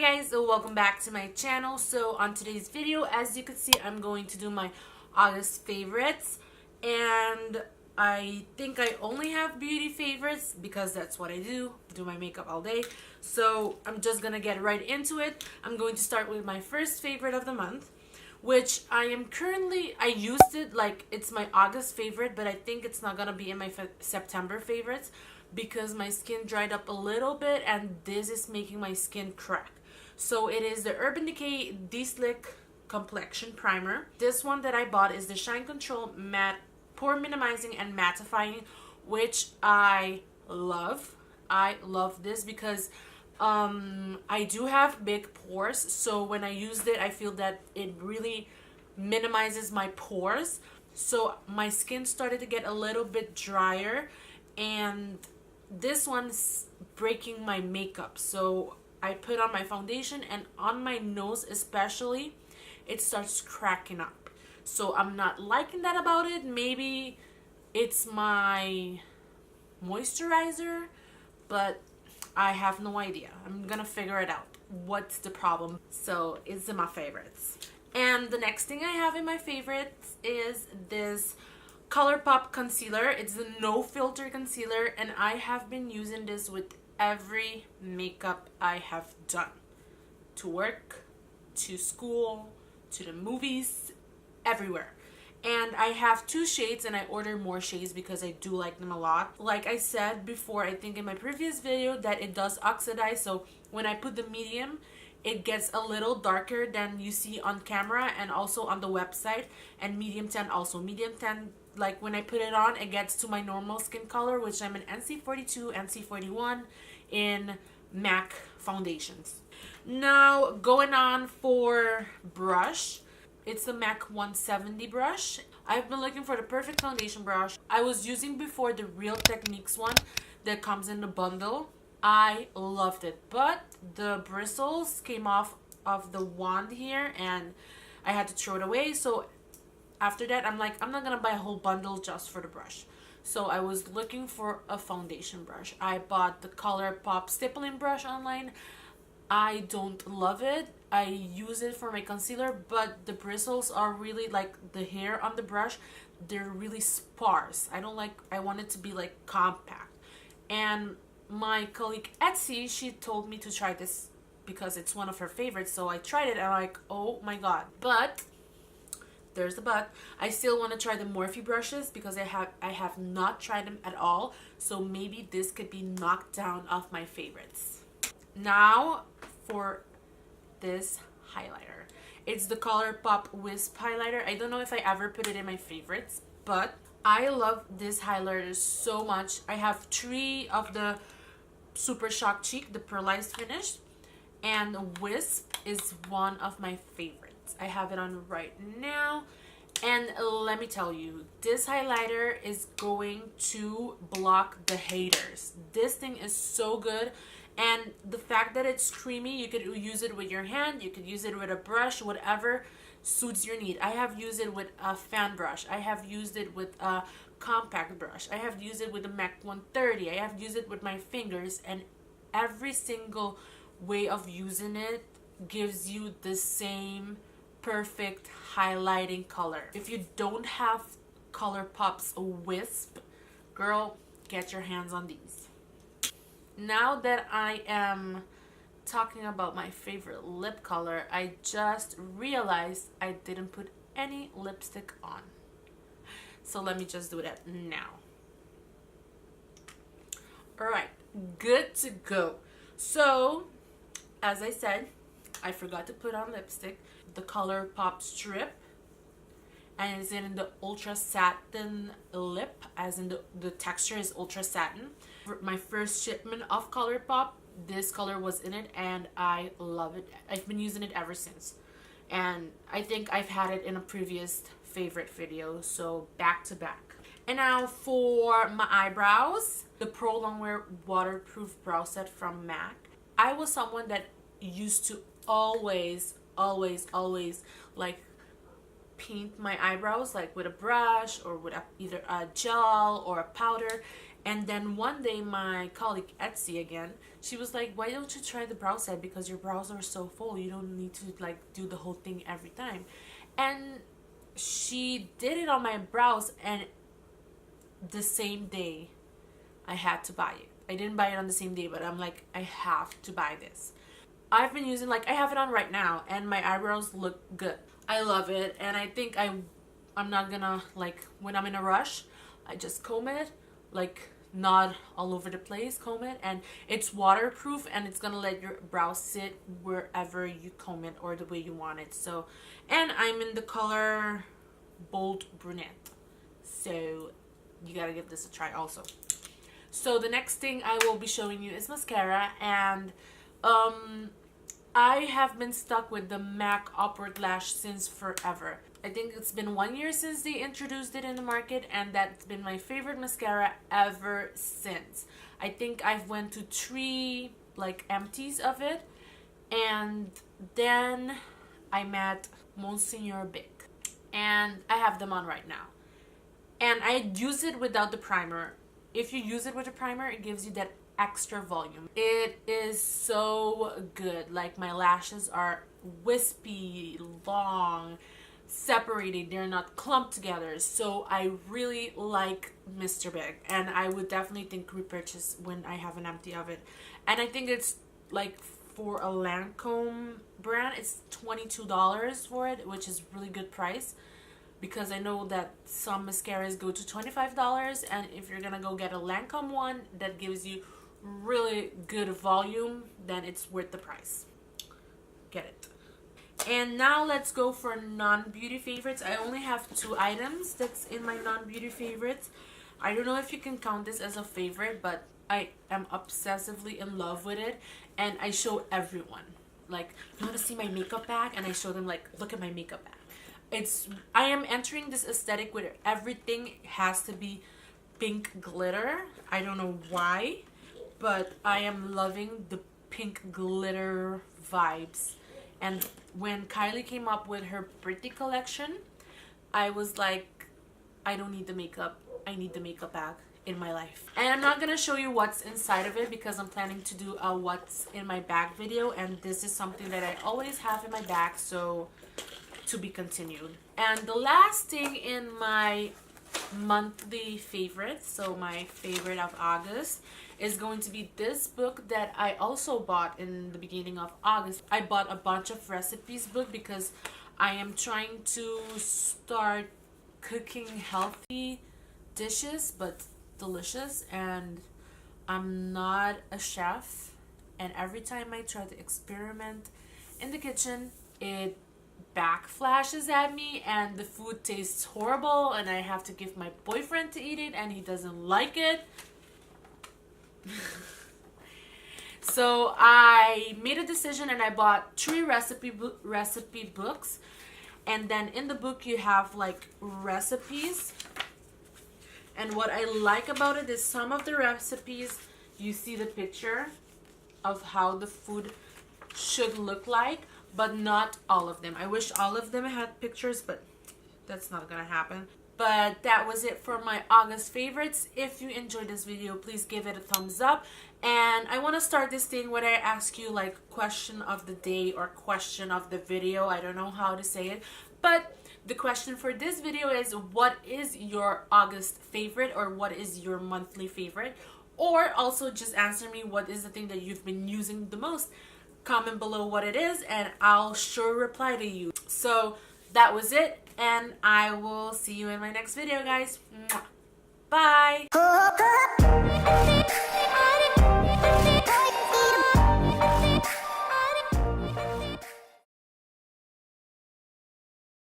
guys, so welcome back to my channel. So on today's video, as you can see, I'm going to do my August favorites, and I think I only have beauty favorites because that's what I do my makeup all day. So I'm just gonna get right into it. I'm going to start with my first favorite of the month, which I used it like it's my August favorite, but I think it's not gonna be in my September favorites because my skin dried up a little bit and this is making my skin crack. So it is the Urban Decay De-Slick Complexion Primer. This one that I bought is the Shine Control Matte Pore Minimizing and Mattifying, which I love. I love this because I do have big pores, so when I used it I feel that it really minimizes my pores. So my skin started to get a little bit drier, and this one's breaking my makeup. So I put on my foundation, and on my nose especially, it starts cracking up. So I'm not liking that about it. Maybe it's my moisturizer, but I have no idea. I'm gonna figure it out. What's the problem? So it's in my favorites. And the next thing I have in my favorites is this ColourPop concealer. It's the no filter concealer, and I have been using this with every makeup I have done, to work, to school, to the movies, everywhere. And I have two shades, and I ordered more shades because I do like them a lot. Like I said before, I think in my previous video, that it does oxidize. So when I put the medium, it gets a little darker than you see on camera and also on the website. And medium 10 also. Medium 10, like when I put it on, it gets to my normal skin color, which I'm an NC42, NC41 in MAC foundations. Now going on for brush. It's the MAC 170 brush. I've been looking for the perfect foundation brush. I was using before the Real Techniques one that comes in the bundle. I loved it, but the bristles came off of the wand here and I had to throw it away. So after that, I'm like, I'm not gonna buy a whole bundle just for the brush. So I was looking for a foundation brush. I bought the ColourPop stippling brush online. I don't love it. I use it for my concealer, but the bristles are really, like the hair on the brush, they're really sparse. I want it to be like compact. And my colleague Etsy, she told me to try this because it's one of her favorites. So I tried it and I'm like, oh my god. But there's the but. I still want to try the Morphe brushes because I have not tried them at all. So maybe this could be knocked down off my favorites. Now for this highlighter. It's the ColourPop Wisp highlighter. I don't know if I ever put it in my favorites, but I love this highlighter so much. I have 3 of the Super Shock Cheek, the pearlized finish, and Wisp is one of my favorites. I have it on right now, and let me tell you, this highlighter is going to block the haters. This thing is so good. And the fact that it's creamy, you could use it with your hand, you could use it with a brush, whatever suits your need. I have used it with a fan brush. I have used it with a compact brush. I have used it with a MAC 130. I have used it with my fingers, and every single way of using it gives you the same perfect highlighting color. If you don't have ColourPop's Wisp, girl, get your hands on these. Now that I am talking about my favorite lip color, I just realized I didn't put any lipstick on. So let me just do that now. Alright, good to go. So, as I said, I forgot to put on lipstick. The ColourPop Strip, and it's in the Ultra Satin Lip, as in the texture is Ultra Satin. For my first shipment of ColourPop, this color was in it and I love it. I've been using it ever since, and I think I've had it in a previous favorite video, so back to back. And now for my eyebrows, the Pro Longwear Waterproof Brow Set from MAC. I was someone that used to always like paint my eyebrows like with a brush or with either a gel or a powder. And then one day my colleague Etsy again, she was like, why don't you try the brow set, because your brows are so full, you don't need to like do the whole thing every time. And she did it on my brows, and the same day I had to buy it. I didn't buy it on the same day, but I'm like, I have to buy this. I've been using, like, I have it on right now, and my eyebrows look good. I love it, and I think I'm not gonna, like, when I'm in a rush, I just comb it, like, not all over the place, comb it, and it's waterproof, and it's gonna let your brows sit wherever you comb it or the way you want it. So, and I'm in the color Bold Brunette, so you gotta give this a try also. So the next thing I will be showing you is mascara, and I have been stuck with the MAC Upward Lash since forever. I think it's been 1 year since they introduced it in the market, and that's been my favorite mascara ever since. I think I've went to 3 like empties of it, and then I met Monsieur Big, and I have them on right now. And I use it without the primer. If you use it with a primer, it gives you that extra volume. It is so good. Like, my lashes are wispy, long, separated. They're not clumped together. So I really like Mr. Big, and I would definitely think repurchase when I have an empty of it. And I think it's like, for a Lancome brand, it's $22 for it, which is really good price. Because I know that some mascaras go to $25, and if you're gonna go get a Lancome one that gives you really good volume, then it's worth the price. Get it. And now let's go for non-beauty favorites. I only have 2 items that's in my non-beauty favorites. I don't know if you can count this as a favorite, but I am obsessively in love with it, and I show everyone. Like, you want to see my makeup bag? And I show them, like, look at my makeup bag. I am entering this aesthetic where everything has to be pink glitter. I don't know why, but I am loving the pink glitter vibes. And when Kylie came up with her birthday collection, I was like, I don't need the makeup. I need the makeup bag in my life. And I'm not gonna show you what's inside of it because I'm planning to do a what's in my bag video, and this is something that I always have in my bag, so to be continued. And the last thing in my monthly favorites, so my favorite of August, is going to be this book that I also bought in the beginning of August. I bought a bunch of recipes book because I am trying to start cooking healthy dishes but delicious, and I'm not a chef, and every time I try to experiment in the kitchen, it backflashes at me and the food tastes horrible, and I have to give my boyfriend to eat it and he doesn't like it. So I made a decision and I bought 3 recipe books, and then in the book you have like recipes, and what I like about it is some of the recipes you see the picture of how the food should look like, but not all of them. I wish all of them had pictures, but that's not gonna happen. But that was it for my August favorites. If you enjoyed this video, please give it a thumbs up. And I want to start this thing where I ask you like question of the day or question of the video. I don't know how to say it, but the question for this video is, what is your August favorite, or what is your monthly favorite? Or also just answer me, what is the thing that you've been using the most? Comment below what it is and I'll sure reply to you. So that was it, and I will see you in my next video, guys. Bye.